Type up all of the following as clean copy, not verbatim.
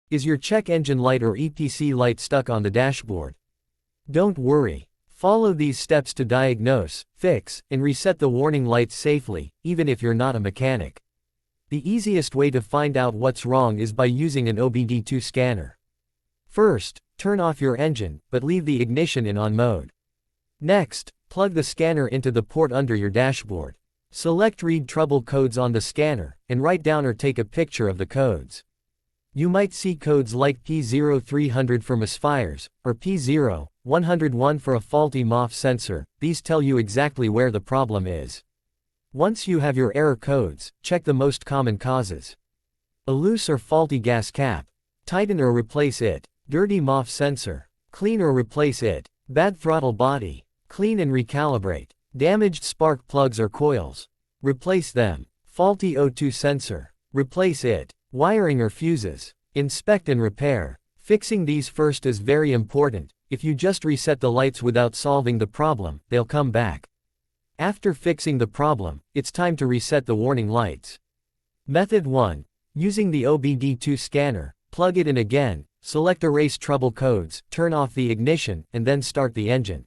Is your check engine light or EPC light stuck on the dashboard? Don't worry. Follow these steps to diagnose, fix, and reset the warning lights safely, even if you're not a mechanic. The easiest way to find out what's wrong is by using an OBD2 scanner. First, turn off your engine, but leave the ignition in on mode. Next, plug the scanner into the port under your dashboard. Select Read Trouble Codes on the scanner, and write down or take a picture of the codes. You might see codes like P0300 for misfires, or P0101 for a faulty MOF sensor. These tell you exactly where the problem is. Once you have your error codes, check the most common causes. A loose or faulty gas cap. Tighten or replace it. Dirty MOF sensor. Clean or replace it. Bad throttle body. Clean and recalibrate. Damaged spark plugs or coils. Replace them. Faulty O2 sensor. Replace it. Wiring or fuses. Inspect and repair. Fixing these first is very important. If you just reset the lights without solving the problem, they'll come back. After fixing the problem, it's time to reset the warning lights. Method 1. Using the OBD2 scanner, plug it in again, select Erase Trouble Codes, turn off the ignition, and then start the engine.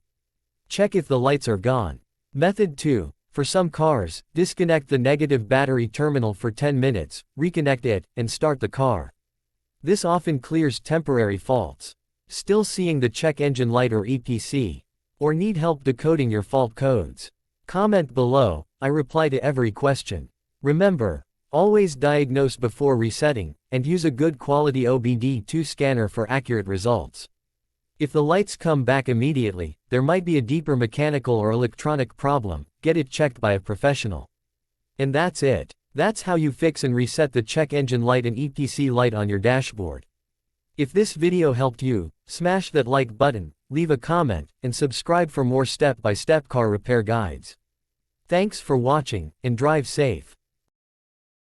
Check if the lights are gone. Method 2. For some cars, disconnect the negative battery terminal for 10 minutes, reconnect it, and start the car. This often clears temporary faults. Still seeing the check engine light or EPC? Or need help decoding your fault codes? Comment below, I reply to every question. Remember, always diagnose before resetting, and use a good quality OBD2 scanner for accurate results. If the lights come back immediately, there might be a deeper mechanical or electronic problem. Get it checked by a professional. And that's it. That's how you fix and reset the check engine light and EPC light on your dashboard. If this video helped you, smash that like button, leave a comment, and subscribe for more step-by-step car repair guides. Thanks for watching, and drive safe.